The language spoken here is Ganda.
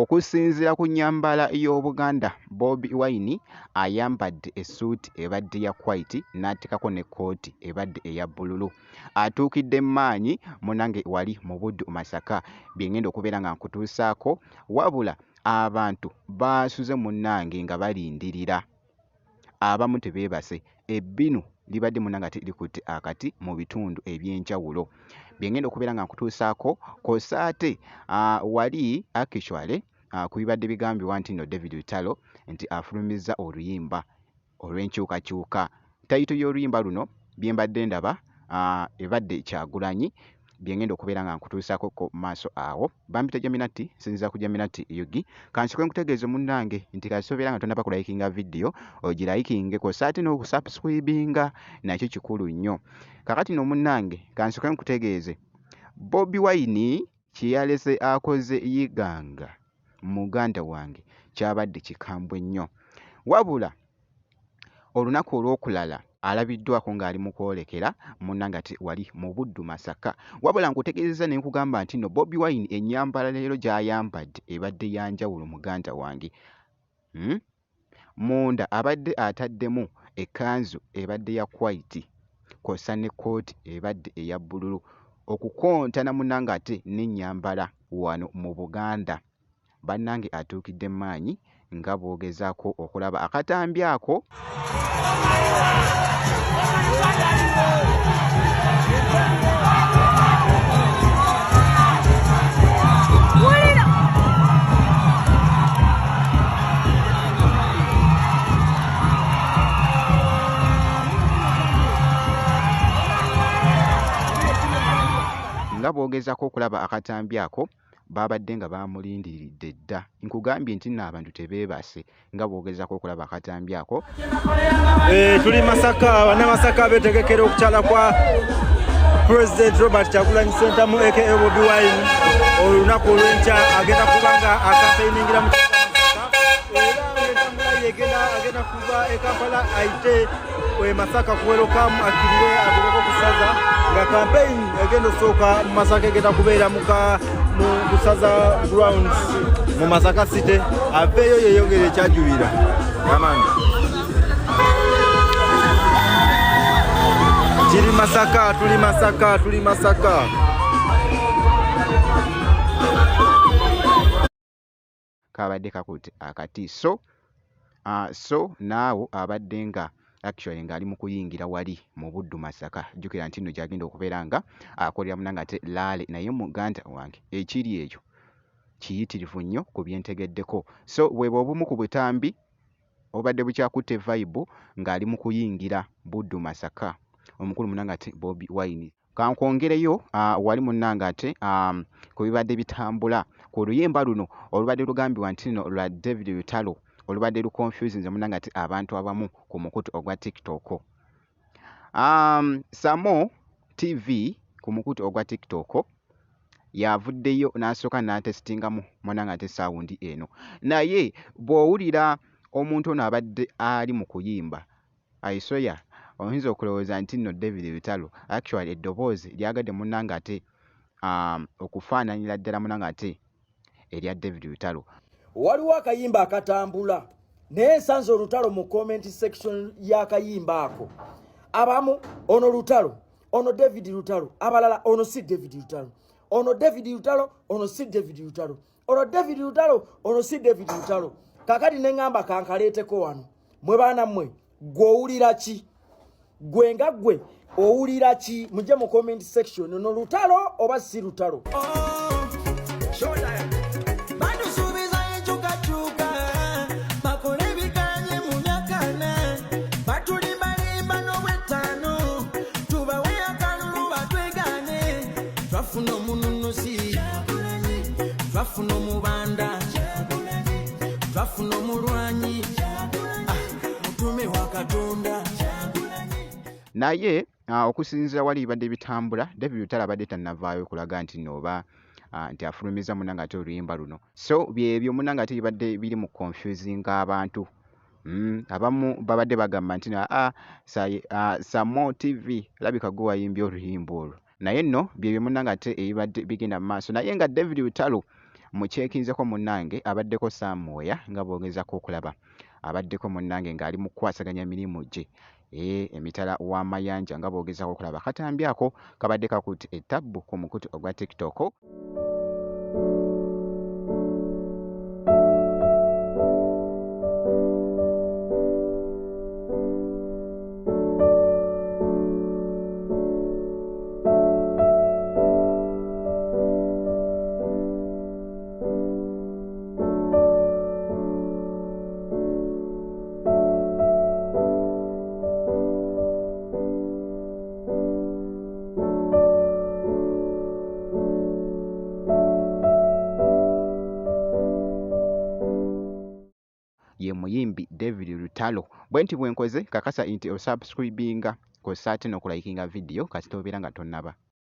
Okusinziira ku nnyambala y'Obuganda, Bobi Wine ayambadde essuuti ebadde ya white n'ateekako ne kkooti ebadde eya bbululu. Atuukidde mmaanyi munnange wali mu Buddu Masaka bye ŋŋenda okubeera nga nkutuusaako, wabula abantu baasuze munnange nga balindirira. Abamu tebeebase. Ebbinu libadde munnange ate likutte akati mu bitundu eby'enjawulo. Bye ŋŋenda okubeera nga nkutuusaako kw'ossa ate wali actually ku bibadde bigambibwa nti nno David Lutalo nti afulumizza oluyimba olw'enkyukakyuka. Tayito y'oluyimba luno bye mbadde ndaba ebadde Kyagulanyi, bye ŋŋenda okubeera nga nkutuusaako ku maaso awo. Bampita Jaminati, sinziza ku Jaminati Yugi. Kansooke nkutegeeze munnange nti kasobeera nga tonnaba kulayikinga vidiyo ogirayikinge kw'ossa ate n'okusubscribinga, nakyo kikulu nnyo. Kaakati nno munnange kansooke nkutegeeze Bobi Wine kye yalese akoze yiganga muganda wange kyabadde kikambwe nnyo, wabula olunaku olw'okulala alabiddwako ng'ali mu kwolekera munnange ate wali mu Buddu Masaka, wabula nkutegeezezza ne nkugamba nti nno Bobi Wine ennyambala leero gy'ayambadde ebadde ya njawulo muganda wange. Munda abadde ataddemu ekkanzu ebadde ya white kw'ossa ne kkooti ebadde eya bbululu, okukontana munnange ate n'ennyambala wano mu Buganda. Bannange atuukidde mmaanyi nga bw'ogezaako okulaba akatambi ako. Nga bw'ogezaako okulaba akatambi ako babadde nga bamulindiridde dda. Nkugambye nti nno abantu tebeebase nga bw'ogezaako okulaba akatambi ako. Tuli Masaka, bannamasaka beetegekera okukyala kwa President Robert Kyagulanyi Ssentamu aka Bobi Wine olunaku olw'enkya agenda kuba nga akampeyingira mu Masaka era agenda kuva e Kampala ayite Masaka ku welcome akirire agobeko ku ssaza nga campaign egenda osooka mu Masaka egenda kubeera mu Busaza grounds mu Masaka City, aveeyo yeyongera ekyajubira amani. Kiri Masaka, tuli Masaka, tuli Masaka. Kabadde kakutte akati so naawo abadde nga actually ng'ali mu kuyingira wali mu Buddu Masaka. Jjukira nti nno gy'agenda okubeera nga akolera munnange ate laale, naye muganda wange ekiri ekyo kiyitirivu nnyo ku bye ntegeddeko. So bwebwe obumu ku butambi obadde bukyakutte vibe ng'ali mu kuyingira Buddu Masaka omukulu munnange ate Bobi Wine. Kankwongereyo wali munnange ate ku bibadde bitambula ku luyimba luno olubadde lugambibwa nti nno lwa David Lutalo, olubadde luconfusinze munnange ate abantu abamu ku mukutu ogwa TikTok. Samo TV ku mukutu ogwa TikTok yavuddeyo n'asooka n'atesitingamu munnange ate saawundi eno, naye bw'owulira omuntu ono abadde ali mu kuyimba aisoya oyinza okulowooza nti nno David Lutalo actually eddoboozi lyagadde munnange ate okufaananira ddala munnange ate erya David Lutalo. Waliwo akayimba akatambula naye nsanze olutalo mu comment section y'akayimba ako. Abamu ono Lutalo, ono David Lutalo, abalala ono si David Lutalo, ono David Lutalo, ono si David Lutalo, ono David Lutalo, ono si David Lutalo. Kakati ne ngamba kankaleeteko wano, mwe baana mmwe gwe owulira ki? Gwe nga gwe owulira ki? Mujje mu comment section ono Lutalo oba si Lutalo. Naye okusinziira wali bibadde bitambula, David Lutalo abadde tannavaayo kulaga nti nooba nti afulumiza munnange ate oluyimba luno. So byebyo munnange ate bibadde biri mu confusinga abantu. Abamu babadde bagamba nti Samo TV labika gwe wayimbye oluyimba olwo, naye nno byebyo munnange ate ebibadde bigenda mu maaso. Naye nga David Lutalo mukyekinzeko munnange abaddeko Sam Moya nga bwogezako okulaba abaddeko munnange ng'ali mu kukwasaganya mirimu gye emitala w'amayanja nga bwogezako okulaba katambyako kabadde kakutte ettabbu ku mukutu ogwa TikTok. Ye muyimbi David Lutalo. Bwe nti bwenkoze kakasa nti osubscribinga kosa ate n'okulayikinga video kasita obeera nga tonnaba.